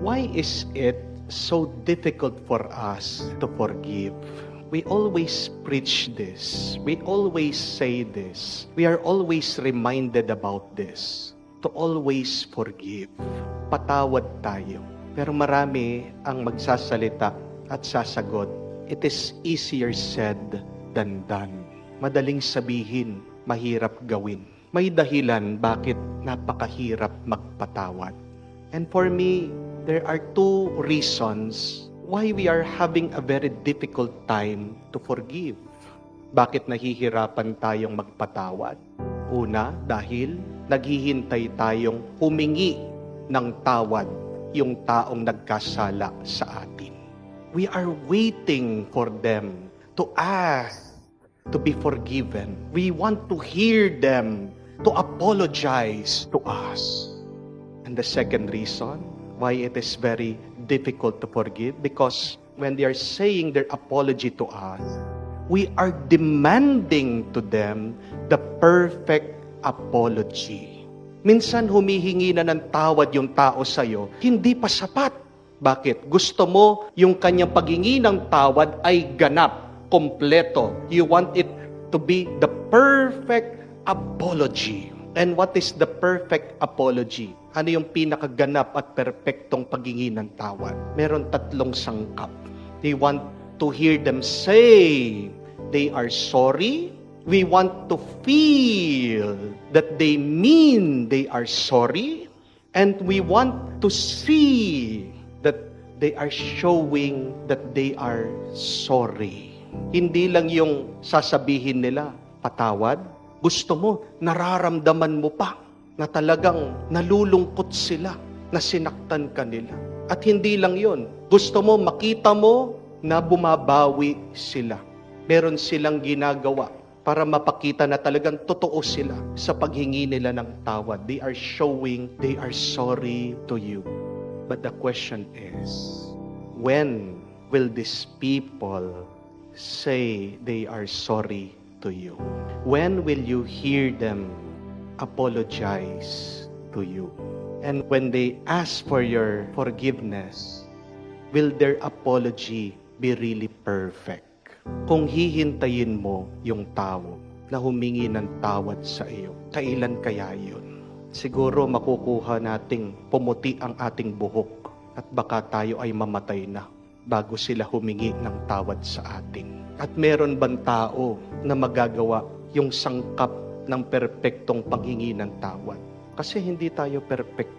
Why is it so difficult for us to forgive? We always preach this. We always say this. We are always reminded about this. To always forgive. Patawad tayo. Pero marami ang magsasalita at sasagot, it is easier said than done. Madaling sabihin, mahirap gawin. May dahilan bakit napakahirap magpatawad. And for me, there are two reasons why we are having a very difficult time to forgive. Bakit nahihirapan tayong magpatawad? Una, dahil naghihintay tayong humingi ng tawad yung taong nagkasala sa atin. We are waiting for them to ask to be forgiven. We want to hear them to apologize to us. And the second reason why it is very difficult to forgive, because when they are saying their apology to us, we are demanding to them the perfect apology. Minsan humihingi na ng tawad yung tao sa'yo, hindi pa sapat. Bakit? Gusto mo yung kanyang paghingi ng tawad ay ganap, kompleto. You want it to be the perfect apology. And what is the perfect apology? Ano yung pinakaganap at perpektong paghingi ng tawad? Meron tatlong sangkap. They want to hear them say they are sorry. We want to feel that they mean they are sorry. And we want to see that they are showing that they are sorry. Hindi lang yung sasabihin nila, patawad. Gusto mo, nararamdaman mo pa na talagang nalulungkot sila, na sinaktan ka nila. At hindi lang yon, gusto mo, makita mo na bumabawi sila. Meron silang ginagawa para mapakita na talagang totoo sila sa paghingi nila ng tawad. They are showing they are sorry to you. But the question is, when will these people say they are sorry to you? When will you hear them apologize to you? And when they ask for your forgiveness, will their apology be really perfect? Kung hihintayin mo yung tao na humingi ng tawad sa iyo, kailan kaya yun? Siguro makukuha nating pumuti ang ating buhok at baka tayo ay mamatay na bago sila humingi ng tawad sa atin. At meron bang tao na magagawa yung sangkap ng perpektong paghingi ng tawad? Kasi hindi tayo perpekto.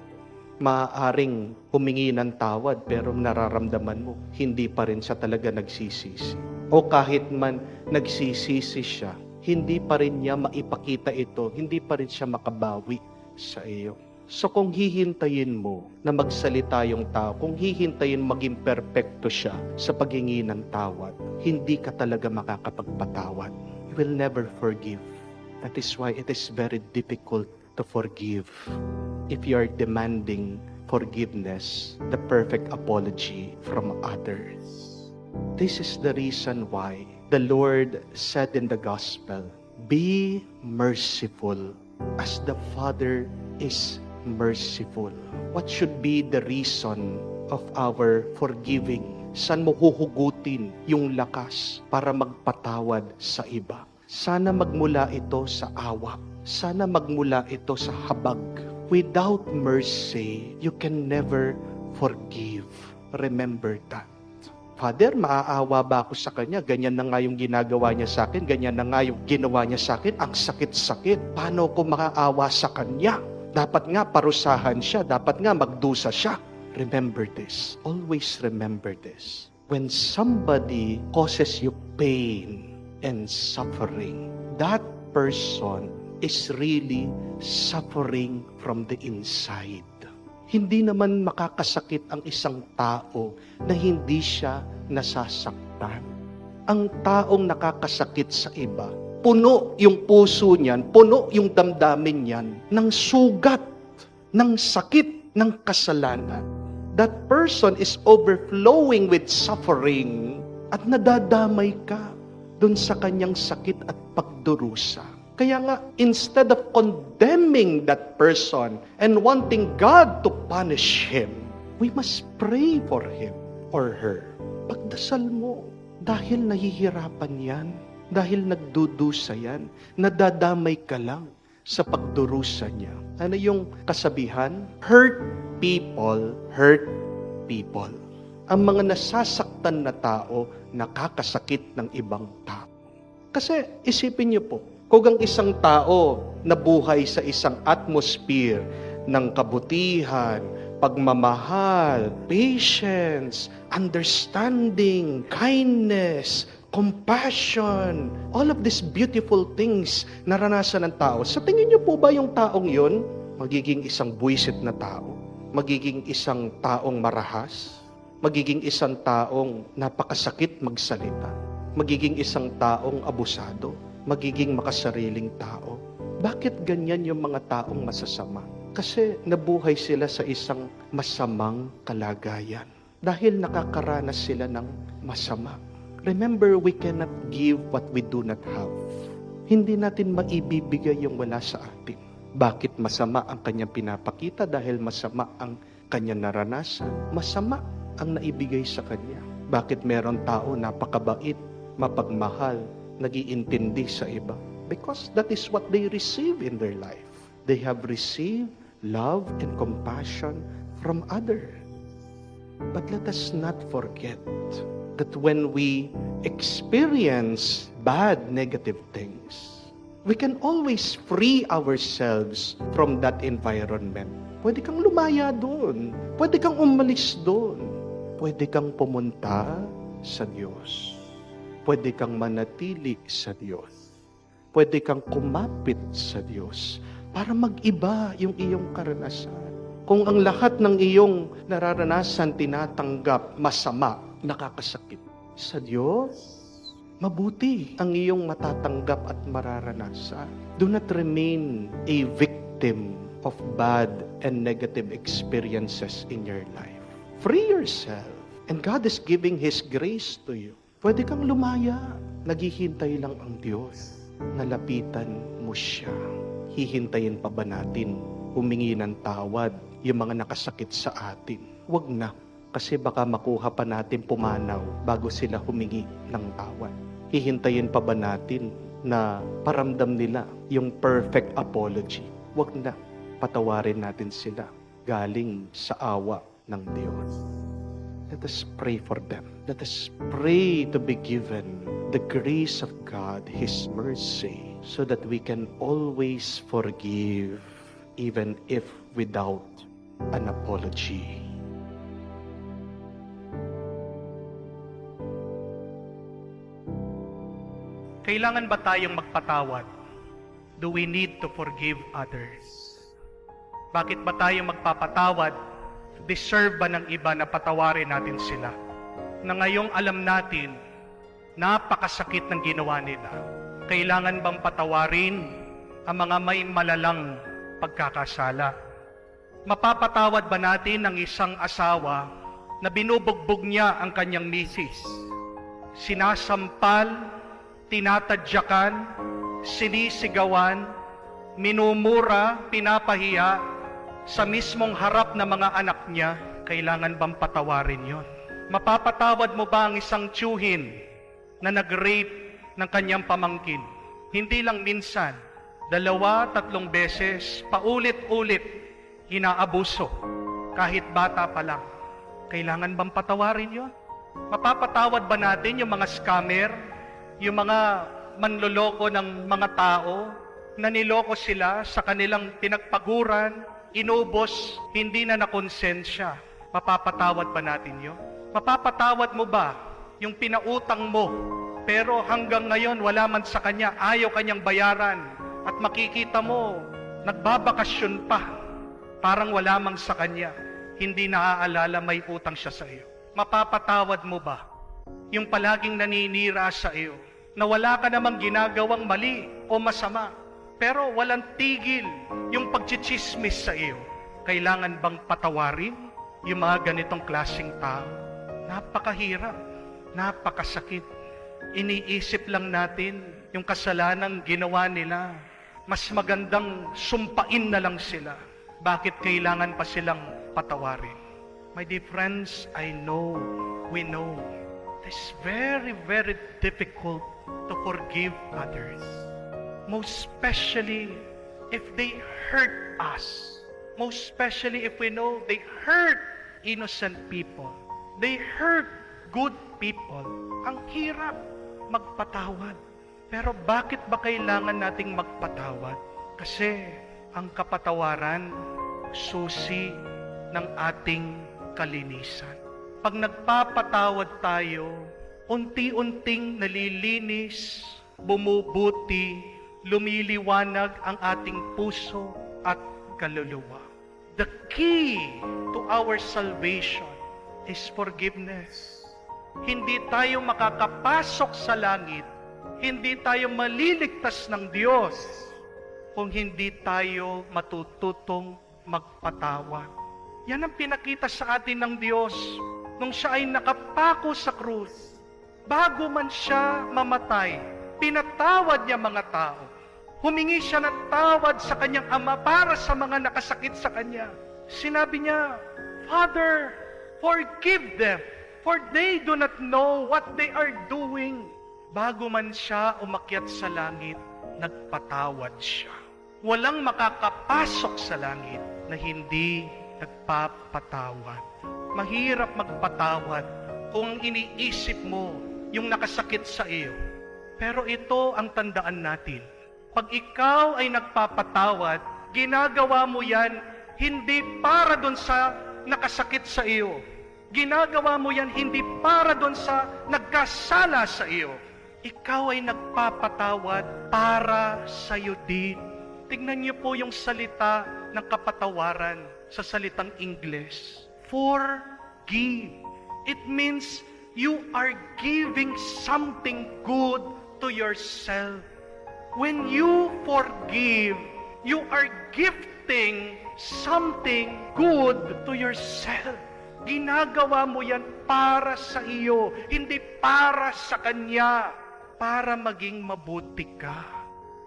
Maaaring humingi ng tawad pero nararamdaman mo, hindi pa rin siya talaga nagsisisi. O kahit man nagsisisi siya, hindi pa rin niya maipakita ito, hindi pa rin siya makabawi sa iyo. So kung hihintayin mo na magsalita yung tao, kung hihintayin maging perpekto siya sa paghingi ng tawad, hindi ka talaga makakapagpatawad. You will never forgive. That is why it is very difficult to forgive. If you are demanding forgiveness, the perfect apology from others. This is the reason why the Lord said in the gospel, be merciful as the Father is merciful. What should be the reason of our forgiving? Saan mo huhugutin yung lakas para magpatawad sa iba? Sana magmula ito sa awa. Sana magmula ito sa habag. Without mercy, you can never forgive. Remember that. Father, maaawa ba ako sa kanya? Ganyan na nga yung ginagawa niya sa akin. Ganyan na nga yung ginawa niya sa akin. Ang sakit-sakit. Paano ko maaawa sa kanya? Dapat nga parusahan siya. Dapat nga magdusa siya. Remember this. Always remember this. When somebody causes you pain and suffering, that person is really suffering from the inside. Hindi naman makakasakit ang isang tao na hindi siya nasasaktan. Ang taong nakakasakit sa iba, puno yung puso niyan, puno yung damdamin niyan ng sugat, ng sakit, ng kasalanan. That person is overflowing with suffering at nadadamay ka dun sa kanyang sakit at pagdurusa. Kaya nga, instead of condemning that person and wanting God to punish him, we must pray for him or her. Pagdasal mo, dahil nahihirapan yan, dahil nagdudusa yan, nadadamay ka lang sa pagdurusa niya. Ano yung kasabihan? Hurt people, hurt people. Ang mga nasasaktan na tao, nakakasakit ng ibang tao. Kasi isipin niyo po, kung ang isang tao nabuhay sa isang atmosphere ng kabutihan, pagmamahal, patience, understanding, kindness, compassion, all of these beautiful things naranasan ng tao. Sa tingin niyo po ba yung taong yun magiging isang buwisit na tao? Magiging isang taong marahas? Magiging isang taong napakasakit magsalita? Magiging isang taong abusado? Magiging makasariling tao? Bakit ganyan yung mga taong masasama? Kasi nabuhay sila sa isang masamang kalagayan. Dahil nakakaranas sila ng masama. Remember, we cannot give what we do not have. Hindi natin maibibigay yung wala sa atin. Bakit masama ang kanyang pinapakita? Dahil masama ang kanyang naranasan. Masama ang naibigay sa kanya. Bakit meron tao napakabait, mapagmahal, nag-iintindi sa iba? Because that is what they receive in their life. They have received love and compassion from others. But let us not forget that when we experience bad, negative things, we can always free ourselves from that environment. Pwede kang lumaya doon. Pwede kang umalis doon. Pwede kang pumunta sa Diyos. Pwede kang manatili sa Diyos. Pwede kang kumapit sa Diyos para mag-iba yung iyong karanasan. Kung ang lahat ng iyong nararanasan tinatanggap masama, nakakasakit, sa Diyos, mabuti ang iyong matatanggap at mararanasan. Do not remain a victim of bad and negative experiences in your life. Free yourself, and God is giving His grace to you. Pwede kang lumaya, naghihintay lang ang Diyos. Nalapitan mo siya. Hihintayin pa ba natin humingi ng tawad yung mga nakasakit sa atin? Huwag na, kasi baka makuha pa natin pumanaw bago sila humingi ng tawad. Hihintayin pa ba natin na paramdam nila yung perfect apology? Huwag na, patawarin natin sila galing sa awa ng Diyos. Let us pray for them. Let us pray to be given the grace of God, His mercy, so that we can always forgive, even if without an apology. Kailangan ba tayong magpatawad? Do we need to forgive others? Bakit ba tayo magpapatawad? Deserve ba ng iba na patawarin natin sila? Na ngayong alam natin, napakasakit ng ginawa nila. Kailangan bang patawarin ang mga may malalang pagkakasala? Mapapatawad ba natin ang isang asawa na binubugbog niya ang kanyang misis? Sinasampal, tinatadyakan, sinisigawan, minumura, pinapahiya sa mismong harap ng mga anak niya. Kailangan bang patawarin yon? Mapapatawad mo ba ang isang tiyuhin na nag-rape ng kanyang pamangkin? Hindi lang minsan, 2-3 beses, paulit-ulit, inaabuso, kahit bata pa lang. Kailangan bang patawarin yon? Mapapatawad ba natin yung mga scammer, yung mga manloloko ng mga tao, na niloko sila sa kanilang pinagpaguran, inubos, hindi na nakonsensya? Mapapatawad ba natin yun? Mapapatawad mo ba yung pinautang mo, pero hanggang ngayon wala man sa kanya, ayaw kanyang bayaran, at makikita mo, nagbabakasyon pa, parang wala mang sa kanya, hindi naaalala may utang siya sa iyo? Mapapatawad mo ba yung palaging naninira sa iyo, na wala ka namang ginagawang mali o masama, pero walang tigil yung pagchichismis sa iyo? Kailangan bang patawarin yung mga ganitong klaseng tao? Napakahirap, napakasakit. Iniisip lang natin yung kasalanan ginawa nila. Mas magandang sumpain na lang sila. Bakit kailangan pa silang patawarin? My dear friends, I know, we know, it's very, very difficult to forgive others. Most especially if they hurt us. Most especially if we know they hurt innocent people. They hurt good people. Ang hirap magpatawad. Pero bakit ba kailangan nating magpatawad? Kasi ang kapatawaran, susi ng ating kalinisan. Pag nagpapatawad tayo, unti-unting nalilinis, bumubuti, lumiliwanag ang ating puso at kaluluwa. The key to our salvation is forgiveness. Hindi tayo makakapasok sa langit, hindi tayo maliligtas ng Diyos kung hindi tayo matututong magpatawad. Yan ang pinakita sa atin ng Diyos nung siya ay nakapako sa krus. Bago man siya mamatay, pinatawad niya mga tao. Humingi siya ng tawad sa kanyang ama para sa mga nakasakit sa kanya. Sinabi niya, Father, forgive them, for they do not know what they are doing. Bago man siya umakyat sa langit, nagpatawad siya. Walang makakapasok sa langit na hindi nagpapatawad. Mahirap magpatawad kung iniisip mo yung nakasakit sa iyo. Pero ito ang tandaan natin. Pag ikaw ay nagpapatawad, ginagawa mo yan hindi para doon sa nakasakit sa iyo. Ginagawa mo yan hindi para doon sa nagkasala sa iyo. Ikaw ay nagpapatawad para sa iyo din. Tingnan niyo po yung salita ng kapatawaran sa salitang Ingles. Forgive. It means you are giving something good to yourself. When you forgive, you are gifting something good to yourself. Ginagawa mo yan para sa iyo, hindi para sa kanya. Para maging mabuti ka.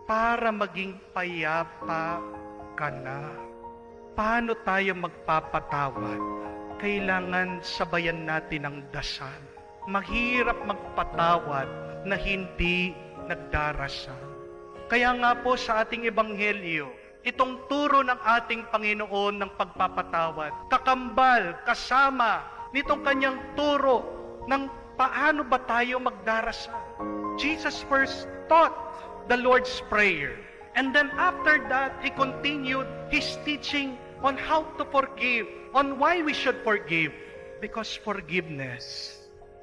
Para maging payapa ka na. Paano tayo magpapatawad? Kailangan sabayan natin ang dasal. Mahirap magpatawad na hindi nagdarasal. Kaya nga po sa ating ebanghelyo, itong turo ng ating Panginoon ng pagpapatawad, kakambal, kasama nitong kanyang turo ng paano ba tayo magdarasal. Jesus first taught the Lord's Prayer. And then after that, He continued His teaching on how to forgive, on why we should forgive. Because forgiveness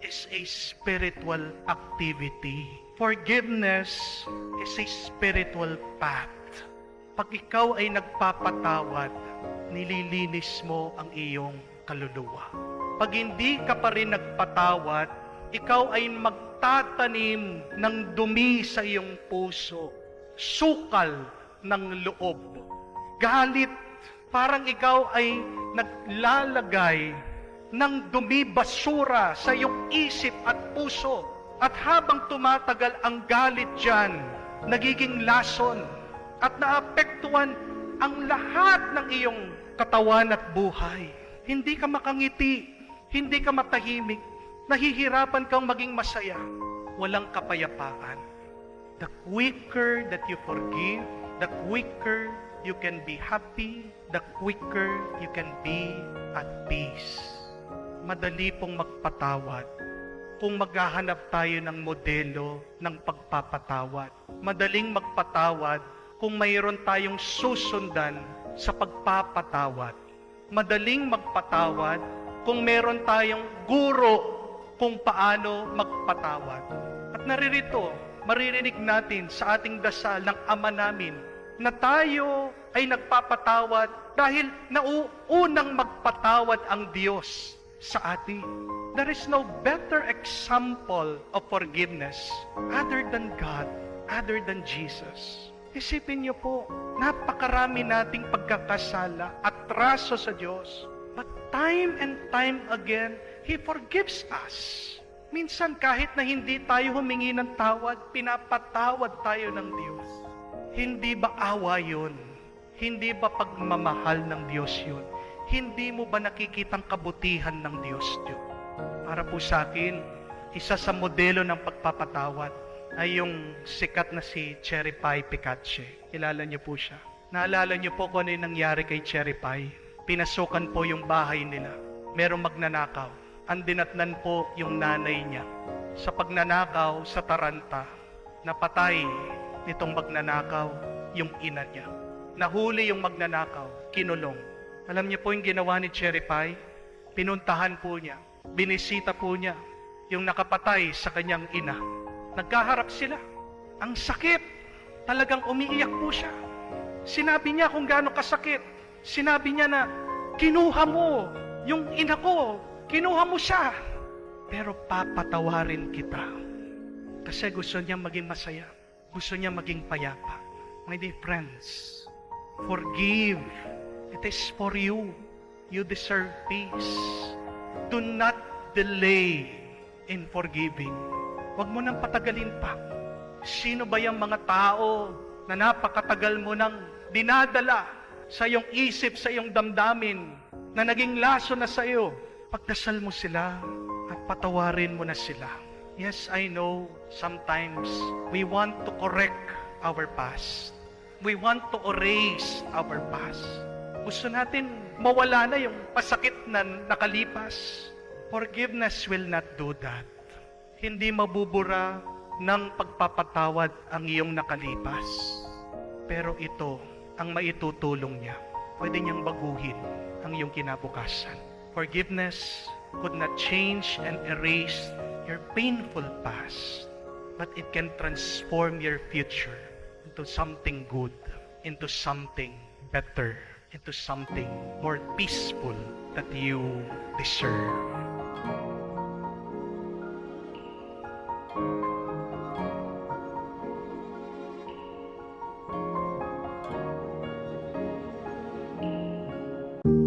is a spiritual activity. Forgiveness is a spiritual path. Pag ikaw ay nagpapatawad, nililinis mo ang iyong kaluluwa. Pag hindi ka pa rin nagpatawad, ikaw ay magtatanim ng dumi sa iyong puso, sukal ng loob, galit, parang ikaw ay naglalagay ng dumi basura sa iyong isip at puso. At habang tumatagal ang galit dyan, nagiging lason at naapektuhan ang lahat ng iyong katawan at buhay. Hindi ka makangiti, hindi ka matahimik, nahihirapan kang maging masaya, walang kapayapaan. The quicker that you forgive, the quicker you can be happy, the quicker you can be at peace. Madali pong magpatawad kung maghahanap tayo ng modelo ng pagpapatawad. Madaling magpatawad kung mayroon tayong susundan sa pagpapatawad. Madaling magpatawad kung meron tayong guro kung paano magpatawad. At naririto, maririnig natin sa ating dasal ng Ama namin na tayo ay nagpapatawad dahil nauunang magpatawad ang Diyos sa atin. There is no better example of forgiveness other than God, other than Jesus. Isipin niyo po, napakarami nating pagkakasala at traso sa Diyos. But time and time again, He forgives us. Minsan kahit na hindi tayo humingi ng tawad, pinapatawad tayo ng Diyos. Hindi ba awa yun? Hindi ba pagmamahal ng Diyos yun? Hindi mo ba nakikitang kabutihan ng Diyos? Para po sa akin, isa sa modelo ng pagpapatawad ay yung sikat na si Cherry Pie Picache. Kilala niyo po siya. Naalala niyo po kung ano yung nangyari kay Cherry Pie? Pinasukan po yung bahay nila. Merong magnanakaw. Ang dinatnan po yung nanay niya. Sa pagnanakaw sa Taranta, napatay nitong magnanakaw yung ina niya. Nahuli yung magnanakaw, kinulong. Alam niyo po yung ginawa ni Cherry Pie? Pinuntahan po niya, binisita po niya yung nakapatay sa kanyang ina. Nagkaharap sila. Ang sakit. Talagang umiiyak po siya. Sinabi niya kung gaano kasakit. Sinabi niya na, kinuha mo yung ina ko. Kinuha mo siya. Pero papatawarin kita. Kasi gusto niya maging masaya. Gusto niya maging payapa. My dear friends, forgive. It is for you. You deserve peace. Do not delay in forgiving. Huwag mo nang patagalin pa. Sino ba yung mga tao na napakatagal mo nang dinadala sa iyong isip, sa iyong damdamin, na naging laso na sa iyo? Pagdasal mo sila at patawarin mo na sila. Yes, I know sometimes we want to correct our past. We want to erase our past. Gusto natin mawala na yung pasakit na nakalipas. Forgiveness will not do that. Hindi mabubura ng pagpapatawad ang iyong nakalipas. Pero ito ang maitutulong niya. Pwede niyang baguhin ang iyong kinabukasan. Forgiveness could not change and erase your painful past, but it can transform your future into something good, into something better, into something more peaceful that you deserve.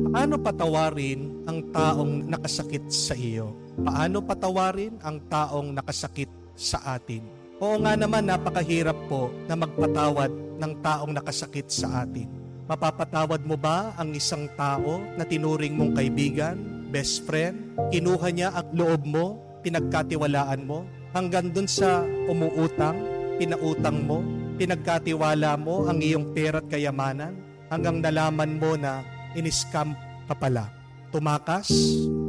Paano patawarin ang taong nakasakit sa iyo? Paano patawarin ang taong nakasakit sa atin? Oo nga naman, napakahirap po na magpatawad ng taong nakasakit sa atin. Mapapatawad mo ba ang isang tao na tinuring mong kaibigan, best friend? Kinuha niya ang loob mo, pinagkatiwalaan mo, hanggang dun sa umuutang, pinautang mo, pinagkatiwala mo ang iyong pera at kayamanan, hanggang nalaman mo na in-scam ka pala. Tumakas,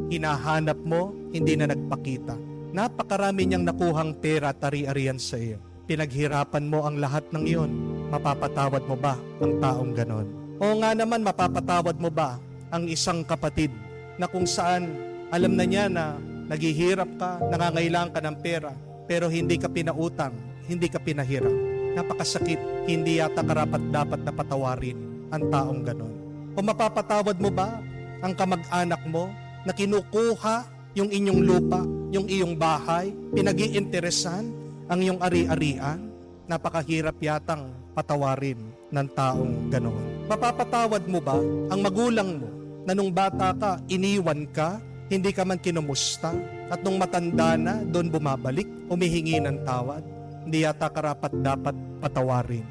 hinahanap mo, hindi na nagpakita. Napakarami niyang nakuhang pera at ari-arian sa iyo. Pinaghirapan mo ang lahat ng iyon. Mapapatawad mo ba ang taong ganon? O nga naman, mapapatawad mo ba ang isang kapatid na kung saan alam na niya na naghihirap ka, nangangailangan ka ng pera, pero hindi ka pinautang, hindi ka pinahirap. Napakasakit, hindi yata karapat-dapat na patawarin ang taong ganon. O mapapatawad mo ba ang kamag-anak mo na kinukuha yung inyong lupa, yung iyong bahay, pinag-iinteresan ang iyong ari-arian? Napakahirap yatang patawarin ng taong ganoon. Mapapatawad mo ba ang magulang mo na nung bata ka, iniwan ka, hindi ka man kinumusta, at nung matanda na, doon bumabalik, humihingi ng tawad? Hindi yata karapat-dapat patawarin.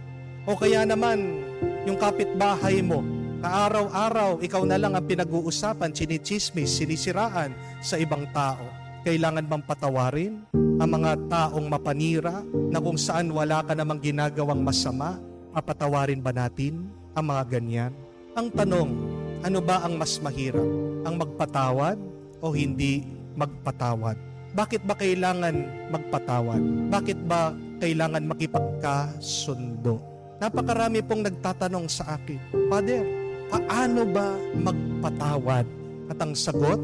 O kaya naman, yung kapitbahay mo, kaaraw-araw, ikaw na lang ang pinag-uusapan, chinichismis, sinisiraan sa ibang tao. Kailangan bang patawarin ang mga taong mapanira na kung saan wala ka namang ginagawang masama? Papatawarin ba natin ang mga ganyan? Ang tanong, ano ba ang mas mahirap? Ang magpatawad o hindi magpatawad? Bakit ba kailangan magpatawad? Bakit ba kailangan makipagkasundo? Napakarami pong nagtatanong sa akin, Father, paano ba magpatawad? At ang sagot,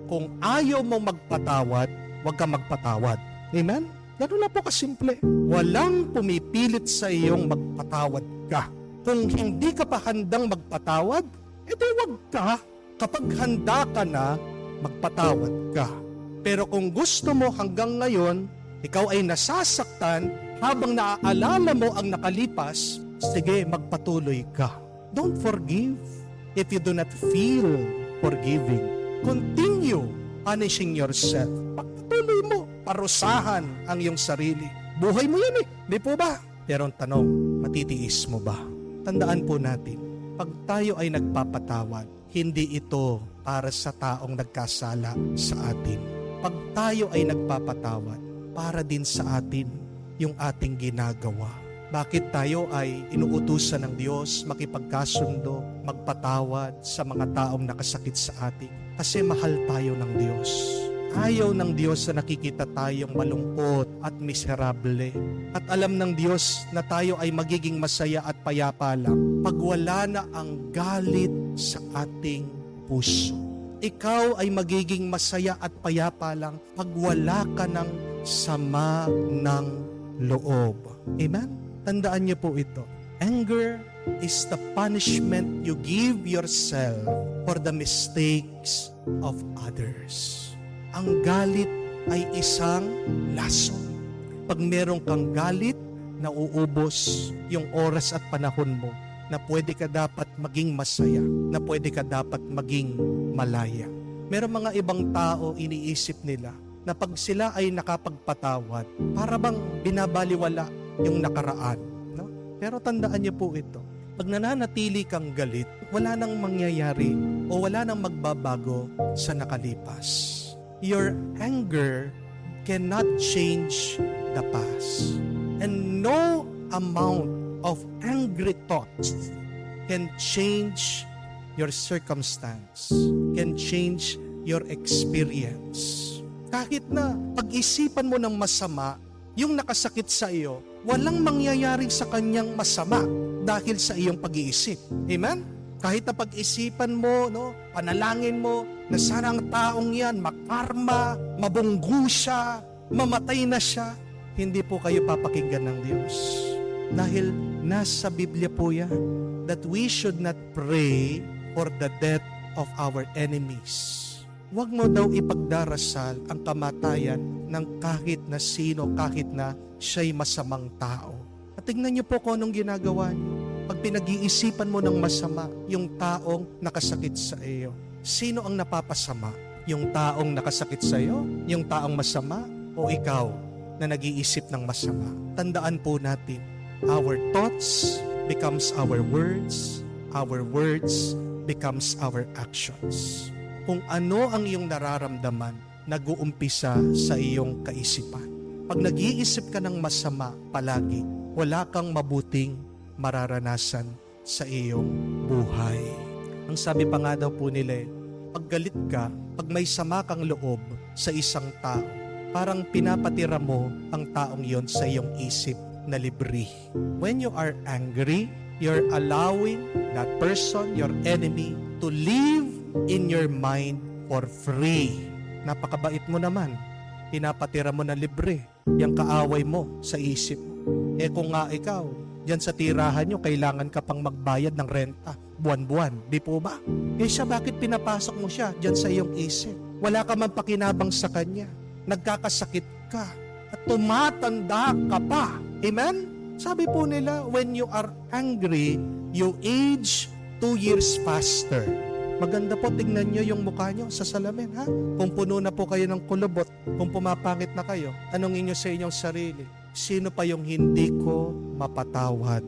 kung ayaw mong magpatawad, huwag kang magpatawad. Amen? Ganun lang po kasimple. Walang pumipilit sa iyong magpatawad ka. Kung hindi ka pa handang magpatawad, edi huwag ka. Kapag handa ka na, magpatawad ka. Pero kung gusto mo hanggang ngayon, ikaw ay nasasaktan habang naaalala mo ang nakalipas, sige, magpatuloy ka. Don't forgive if you do not feel forgiving. Continue punishing yourself. Pagpatuloy mo, parusahan ang iyong sarili. Buhay mo yan di po ba? Pero ang tanong, matitiis mo ba? Tandaan po natin, Pag tayo ay nagpapatawad, hindi ito para sa taong nagkasala sa atin. Pag tayo ay nagpapatawad, para din sa atin yung ating ginagawa. Bakit tayo ay inuutusan ng Diyos makipagkasundo, magpatawad sa mga taong nakasakit sa atin? Kasi mahal tayo ng Diyos. Ayaw ng Diyos na nakikita tayong malungkot at miserable. At alam ng Diyos na tayo ay magiging masaya at payapa lang pag wala na ang galit sa ating puso. Ikaw ay magiging masaya at payapa lang pag wala ka ng sama ng loob. Amen? Tandaan niyo po ito. Anger is the punishment you give yourself for the mistakes of others. Ang galit ay isang lason. Pag meron kang galit, nauubos yung oras at panahon mo na pwede ka dapat maging masaya, na pwede ka dapat maging malaya. Meron mga ibang tao iniisip nila na pag sila ay nakapagpatawad, para bang binabaliwala yung nakaraan. No? Pero tandaan niyo po ito. Pag nananatili kang galit, wala nang mangyayari o wala nang magbabago sa nakalipas. Your anger cannot change the past. And no amount of angry thoughts can change your circumstance, can change your experience. Kahit na pag-isipan mo ng masama, yung nakasakit sa iyo, walang mangyayaring sa kanyang masama dahil sa iyong pag-iisip. Amen? Kahit na pag-isipan mo, panalangin mo, na sana ang taong yan makarma, mabunggo siya, mamatay na siya, hindi po kayo papakinggan ng Diyos. Dahil nasa Biblia po yan, that we should not pray for the death of our enemies. Huwag mo daw ipagdarasal ang kamatayan ng kahit na sino, kahit na siya'y masamang tao. At tingnan niyo po kung anong ginagawa niyo. Pag pinag-iisipan mo ng masama, yung taong nakasakit sa iyo, sino ang napapasama? Yung taong nakasakit sa iyo? Yung taong masama? O ikaw na nag-iisip ng masama? Tandaan po natin, our thoughts becomes our words becomes our actions. Kung ano ang iyong nararamdaman, nag-uumpisa sa iyong kaisipan. Pag nag-iisip ka ng masama palagi, wala kang mabuting mararanasan sa iyong buhay. Ang sabi pa nga daw po nila, pag galit ka, pag may sama kang loob sa isang tao, parang pinapatira mo ang taong yon sa iyong isip na libre. When you are angry, you're allowing that person, your enemy, to live in your mind for free. Napakabait mo naman. Pinapatira mo na libre yung kaaway mo sa isip mo. Kung nga ikaw, diyan sa tirahan nyo, kailangan ka pang magbayad ng renta buwan-buwan. Di po ba? Siya, bakit pinapasok mo siya diyan sa iyong isip? Wala ka man pakinabang sa kanya. Nagkakasakit ka. At tumatanda ka pa. Amen? Sabi po nila, when you are angry, you age 2 years faster. Maganda po, tingnan nyo yung mukha nyo sa salamin, ha? Kung puno na po kayo ng kulubot, kung pumapangit na kayo, tanongin nyo sa inyong sarili, sino pa yung hindi ko mapatawad?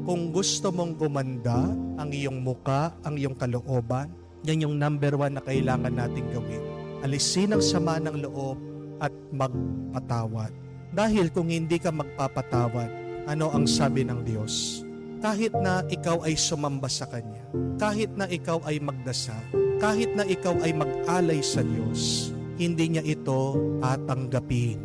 Kung gusto mong gumanda ang iyong muka, ang iyong kalooban, yan yung number 1 na kailangan nating gawin. Alisin ang sama ng loob at magpatawad. Dahil kung hindi ka magpapatawad, ano ang sabi ng Diyos? Kahit na ikaw ay sumamba sa Kanya, kahit na ikaw ay magdasal, kahit na ikaw ay mag-alay sa Diyos, hindi niya ito tatanggapin.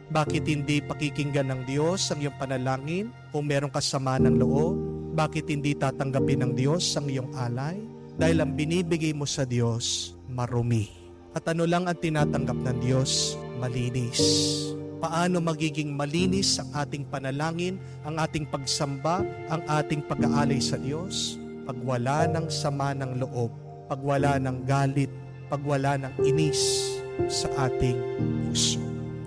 Bakit hindi pakikinggan ng Diyos ang iyong panalangin kung meron kasama ng loob? Bakit hindi tatanggapin ng Diyos ang iyong alay? Dahil ang binibigay mo sa Diyos, marumi. At ano lang ang tinatanggap ng Diyos? Malinis. Paano magiging malinis ang ating panalangin, ang ating pagsamba, ang ating pag-aalay sa Diyos? Pag wala ng sama ng loob, pag wala ng galit, pag wala ng inis sa ating puso.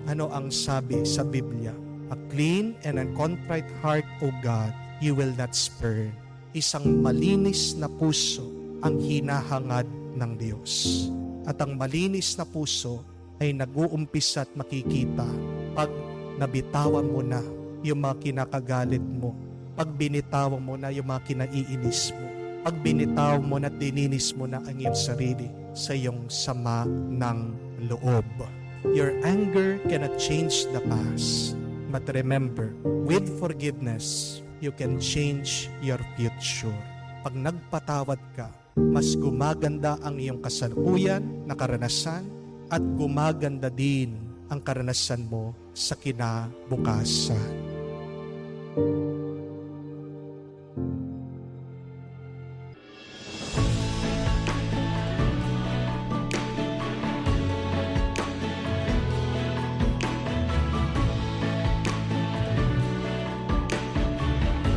Ano ang sabi sa Biblia? A clean and a contrite heart, O God, you will not spurn. Isang malinis na puso ang hinahangad ng Diyos. At ang malinis na puso ay nag-uumpisa at makikita pag nabitawan mo na yung mga kinakagalit mo, pag binitawan mo na yung mga kinaiinis mo, Pag binitaw mo na dininis mo na ang iyong sarili sa iyong sama ng loob. Your anger cannot change the past. But remember, with forgiveness, you can change your future. Pag nagpatawad ka, mas gumaganda ang iyong kasalukuyan na karanasan at gumaganda din ang karanasan mo sa kinabukasan.